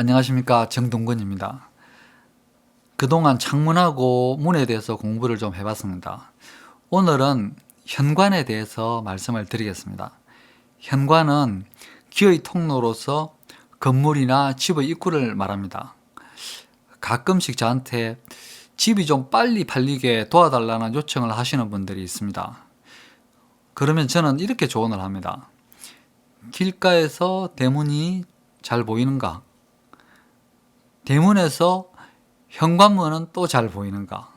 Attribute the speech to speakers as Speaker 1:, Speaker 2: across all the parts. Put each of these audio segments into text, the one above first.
Speaker 1: 안녕하십니까, 정동근입니다. 그동안 창문하고 문에 대해서 공부를 좀 해봤습니다. 오늘은 현관에 대해서 말씀을 드리겠습니다. 현관은 기의 통로로서 건물이나 집의 입구를 말합니다. 가끔씩 저한테 집이 좀 빨리 팔리게 도와달라는 요청을 하시는 분들이 있습니다. 그러면 저는 이렇게 조언을 합니다. 길가에서 대문이 잘 보이는가? 대문에서 현관문은 또 잘 보이는가?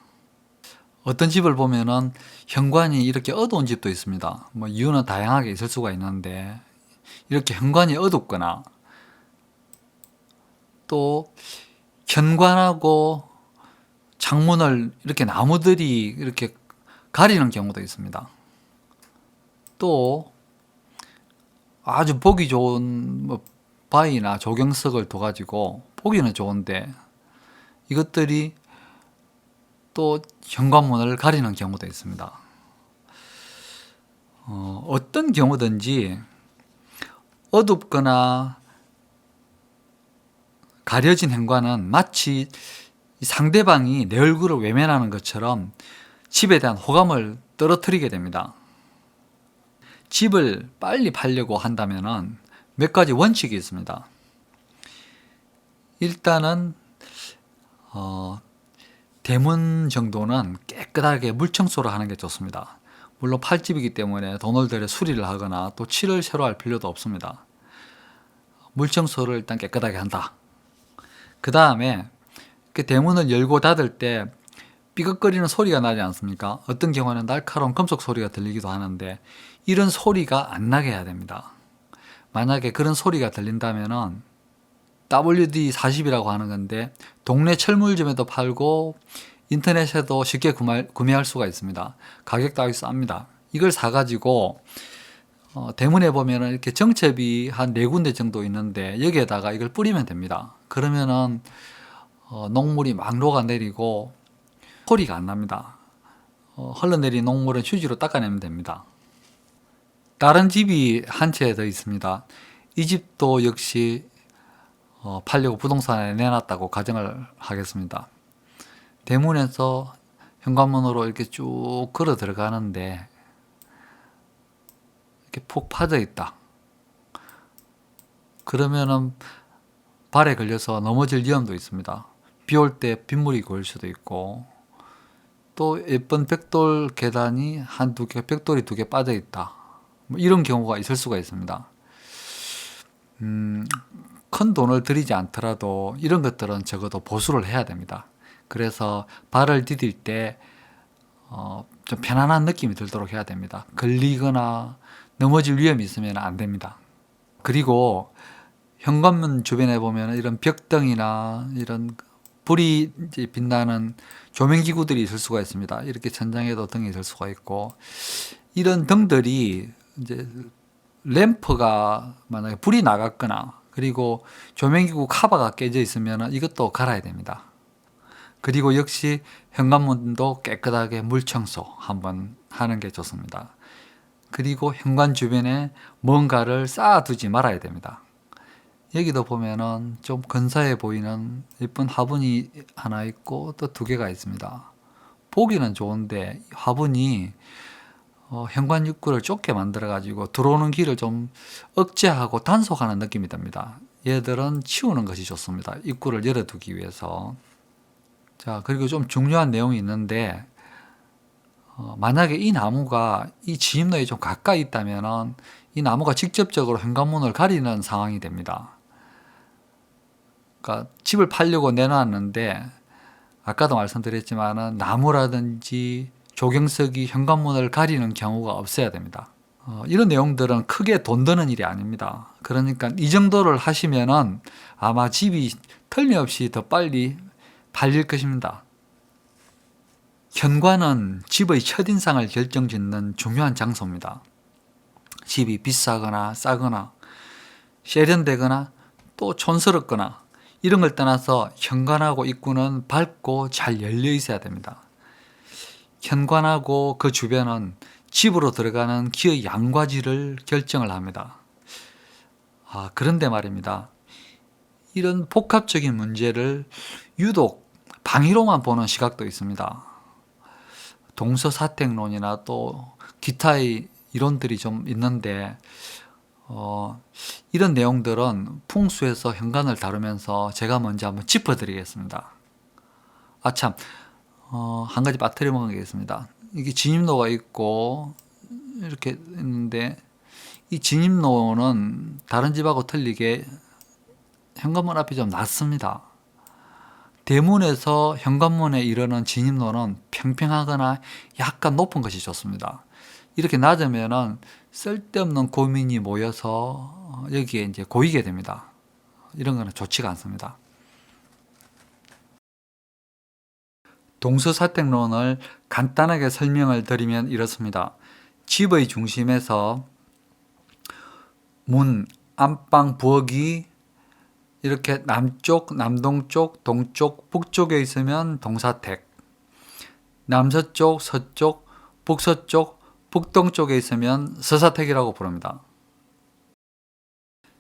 Speaker 1: 어떤 집을 보면은 현관이 이렇게 어두운 집도 있습니다. 뭐 이유는 다양하게 있을 수가 있는데, 이렇게 현관이 어둡거나 또 현관하고 창문을 이렇게 나무들이 이렇게 가리는 경우도 있습니다. 또 아주 보기 좋은 뭐 바위나 조경석을 둬가지고 보기는 좋은데 이것들이 또 현관문을 가리는 경우도 있습니다. 어떤 경우든지 어둡거나 가려진 현관은 마치 상대방이 내 얼굴을 외면하는 것처럼 집에 대한 호감을 떨어뜨리게 됩니다. 집을 빨리 팔려고 한다면 몇 가지 원칙이 있습니다. 일단은 대문 정도는 깨끗하게 물청소를 하는 게 좋습니다. 물론 팔집이기 때문에 돈을 들여 수리를 하거나 또 칠을 새로 할 필요도 없습니다. 물청소를 일단 깨끗하게 한다. 그 다음에 그 대문을 열고 닫을 때 삐걱거리는 소리가 나지 않습니까? 어떤 경우는 날카로운 금속 소리가 들리기도 하는데 이런 소리가 안 나게 해야 됩니다. 만약에 그런 소리가 들린다면은 WD-40이라고 하는 건데 동네 철물점에도 팔고 인터넷에도 쉽게 구매할 수가 있습니다. 가격도 아주 쌉니다. 이걸 사가지고 대문에 보면은 이렇게 정체비 한 4군데 정도 있는데 여기에다가 이걸 뿌리면 됩니다. 그러면은 녹물이 막 녹아내리고 소리가 안 납니다. 흘러내린 녹물은 휴지로 닦아내면 됩니다. 다른 집이 한 채 더 있습니다. 이 집도 역시 팔려고 부동산에 내놨다고 가정을 하겠습니다. 대문에서 현관문으로 이렇게 쭉 걸어 들어가는데 이렇게 푹 파져 있다. 그러면은 발에 걸려서 넘어질 위험도 있습니다. 비 올 때 빗물이 고일 수도 있고 또 예쁜 벽돌 계단이 한두 개, 벽돌이 2개 빠져 있다. 뭐 이런 경우가 있을 수가 있습니다. 큰 돈을 들이지 않더라도 이런 것들은 적어도 보수를 해야 됩니다. 그래서 발을 디딜 때 좀 편안한 느낌이 들도록 해야 됩니다. 걸리거나 넘어질 위험이 있으면 안 됩니다. 그리고 현관문 주변에 보면 이런 벽등이나 이런 불이 이제 빛나는 조명기구들이 있을 수가 있습니다. 이렇게 천장에도 등이 있을 수가 있고 이런 등들이 이제 램프가 만약에 불이 나갔거나 그리고 조명기구 카바가 깨져 있으면 이것도 갈아야 됩니다. 그리고 역시 현관문도 깨끗하게 물청소 한번 하는 게 좋습니다. 그리고 현관 주변에 뭔가를 쌓아두지 말아야 됩니다. 여기도 보면은 좀 근사해 보이는 예쁜 화분이 하나 있고 또 2개가 있습니다. 보기는 좋은데 화분이 현관 입구를 좁게 만들어 가지고 들어오는 길을 좀 억제하고 단속하는 느낌이 듭니다. 얘들은 치우는 것이 좋습니다. 입구를 열어두기 위해서. 자, 그리고 좀 중요한 내용이 있는데 만약에 이 나무가 이 진입로에 좀 가까이 있다면 이 나무가 직접적으로 현관문을 가리는 상황이 됩니다. 그러니까 집을 팔려고 내놨는데 아까도 말씀드렸지만 나무라든지 조경석이 현관문을 가리는 경우가 없어야 됩니다. 이런 내용들은 크게 돈 드는 일이 아닙니다. 그러니까 이 정도를 하시면은 아마 집이 틀림없이 더 빨리 팔릴 것입니다. 현관은 집의 첫인상을 결정짓는 중요한 장소입니다. 집이 비싸거나 싸거나 세련되거나 또 촌스럽거나 이런 걸 떠나서 현관하고 입구는 밝고 잘 열려 있어야 됩니다. 현관하고 그 주변은 집으로 들어가는 기의 양과지를 결정을 합니다. 그런데 말입니다. 이런 복합적인 문제를 유독 방위로만 보는 시각도 있습니다. 동서사택론이나 또 기타의 이론들이 좀 있는데 이런 내용들은 풍수에서 현관을 다루면서 제가 먼저 한번 짚어드리겠습니다. 참, 한 가지 빠뜨려 먹은 게 있습니다. 이게 진입로가 있고 이렇게 있는데 이 진입로는 다른 집하고 틀리게 현관문 앞이 좀 낮습니다. 대문에서 현관문에 이르는 진입로는 평평하거나 약간 높은 것이 좋습니다. 이렇게 낮으면은 쓸데없는 고민이 모여서 여기에 이제 고이게 됩니다. 이런 거는 좋지가 않습니다. 동서사택론을 간단하게 설명을 드리면 이렇습니다. 집의 중심에서 문, 안방, 부엌이 이렇게 남쪽, 남동쪽, 동쪽, 북쪽에 있으면 동사택, 남서쪽, 서쪽, 북서쪽, 북동쪽에 있으면 서사택이라고 부릅니다.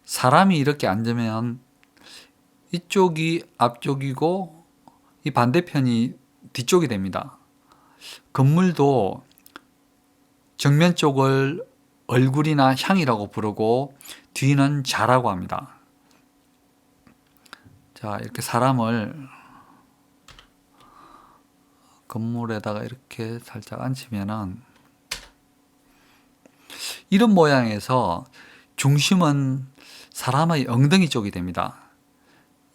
Speaker 1: 사람이 이렇게 앉으면 이쪽이 앞쪽이고 이 반대편이 뒤쪽이 됩니다. 건물도 정면 쪽을 얼굴이나 향이라고 부르고 뒤는 자라고 합니다. 자, 이렇게 사람을 건물에다가 이렇게 살짝 앉히면은 이런 모양에서 중심은 사람의 엉덩이 쪽이 됩니다.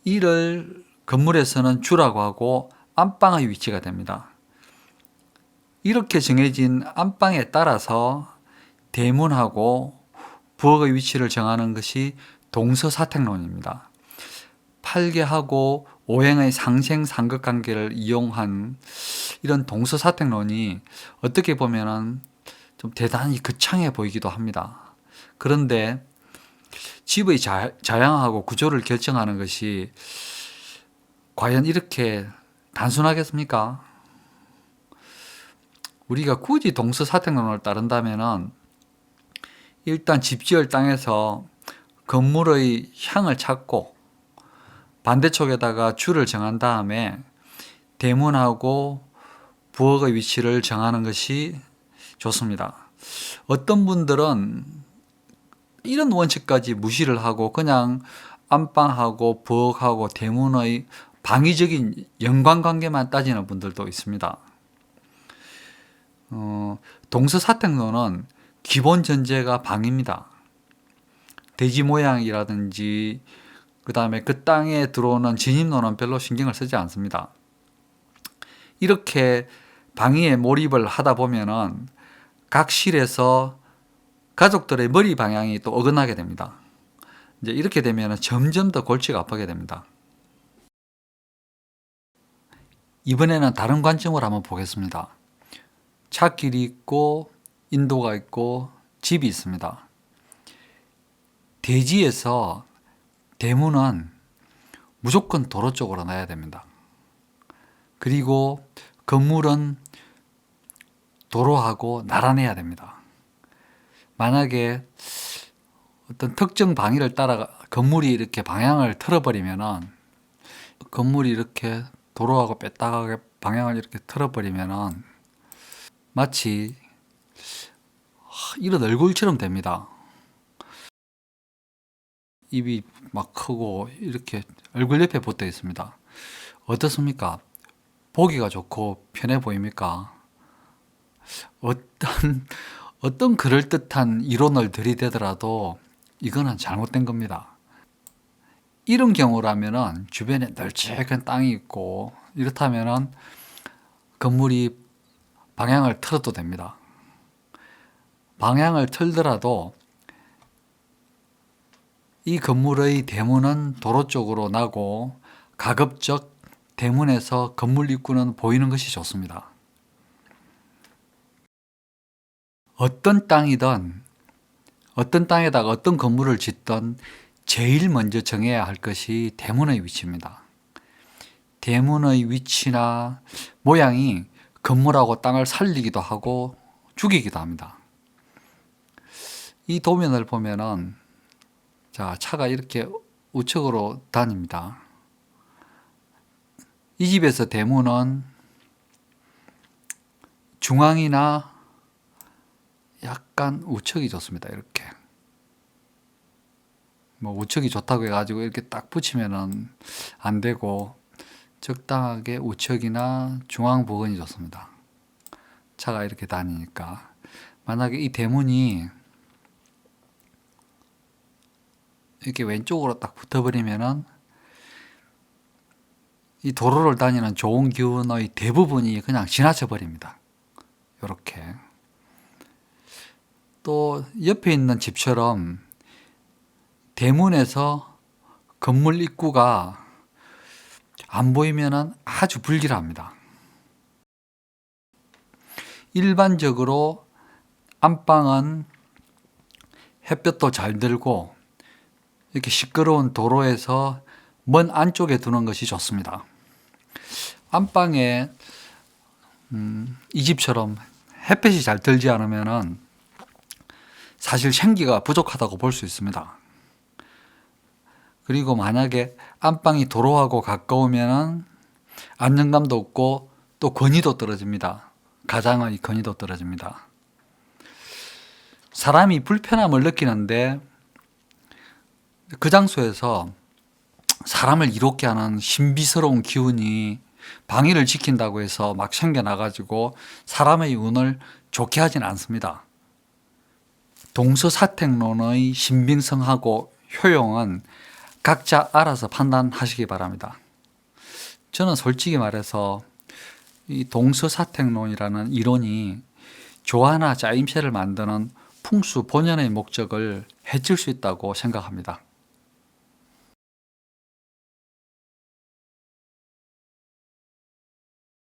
Speaker 1: 이를 건물에서는 주라고 하고 안방의 위치가 됩니다. 이렇게 정해진 안방에 따라서 대문하고 부엌의 위치를 정하는 것이 동서사택론입니다. 팔계하고 오행의 상생상극관계를 이용한 이런 동서사택론이 어떻게 보면은 좀 대단히 거창해 보이기도 합니다. 그런데 집의 자양하고 구조를 결정하는 것이 과연 이렇게 단순하겠습니까? 우리가 굳이 동서사택론을 따른다면은 일단 집 지을 땅에서 건물의 향을 찾고 반대쪽에다가 줄을 정한 다음에 대문하고 부엌의 위치를 정하는 것이 좋습니다. 어떤 분들은 이런 원칙까지 무시를 하고 그냥 안방하고 부엌하고 대문의 방위적인 연관관계만 따지는 분들도 있습니다. 동서사택론은 기본 전제가 방입니다. 대지 모양이라든지 그 다음에 그 땅에 들어오는 진입로는 별로 신경을 쓰지 않습니다. 이렇게 방위에 몰입을 하다 보면은 각 실에서 가족들의 머리 방향이 또 어긋나게 됩니다. 이제 이렇게 되면 점점 더 골치가 아프게 됩니다. 이번에는 다른 관점으로 한번 보겠습니다. 찻길이 있고 인도가 있고 집이 있습니다. 대지에서 대문은 무조건 도로 쪽으로 놔야 됩니다. 그리고 건물은 도로하고 나란해야 됩니다. 만약에 어떤 특정 방위를 따라 건물이 이렇게 방향을 틀어버리면은 건물이 이렇게 도로하고 뺐다가 방향을 이렇게 틀어버리면은 마치 이런 얼굴처럼 됩니다. 입이 막 크고 이렇게 얼굴 옆에 붙어 있습니다. 어떻습니까? 보기가 좋고 편해 보입니까? 어떤 그럴듯한 이론을 들이대더라도 이거는 잘못된 겁니다. 이런 경우라면은 주변에 널찍한 땅이 있고 이렇다면은 건물이 방향을 틀어도 됩니다. 방향을 틀더라도 이 건물의 대문은 도로 쪽으로 나고 가급적 대문에서 건물 입구는 보이는 것이 좋습니다. 어떤 땅이든 어떤 땅에다가 어떤 건물을 짓든 제일 먼저 정해야 할 것이 대문의 위치입니다. 대문의 위치나 모양이 건물하고 땅을 살리기도 하고 죽이기도 합니다. 이 도면을 보면은 자, 차가 이렇게 우측으로 다닙니다. 이 집에서 대문은 중앙이나 약간 우측이 좋습니다. 이렇게 뭐 우측이 좋다고 해가지고 이렇게 딱 붙이면은 안 되고 적당하게 우측이나 중앙 부근이 좋습니다. 차가 이렇게 다니니까. 만약에 이 대문이 이렇게 왼쪽으로 딱 붙어버리면은 이 도로를 다니는 좋은 기운의 대부분이 그냥 지나쳐 버립니다. 이렇게. 또 옆에 있는 집처럼 대문에서 건물 입구가 안 보이면은 아주 불길합니다. 일반적으로 안방은 햇볕도 잘 들고 이렇게 시끄러운 도로에서 먼 안쪽에 두는 것이 좋습니다. 안방에 이 집처럼 햇볕이 잘 들지 않으면은 사실 생기가 부족하다고 볼 수 있습니다. 그리고 만약에 안방이 도로하고 가까우면은 안정감도 없고 또 권위도 떨어집니다. 가장의 권위도 떨어집니다. 사람이 불편함을 느끼는데 그 장소에서 사람을 이롭게 하는 신비스러운 기운이 방위를 지킨다고 해서 막 생겨나가지고 사람의 운을 좋게 하진 않습니다. 동서사택론의 신빙성하고 효용은 각자 알아서 판단하시기 바랍니다. 저는 솔직히 말해서 이 동서사택론이라는 이론이 조화나 짜임새를 만드는 풍수 본연의 목적을 해칠 수 있다고 생각합니다.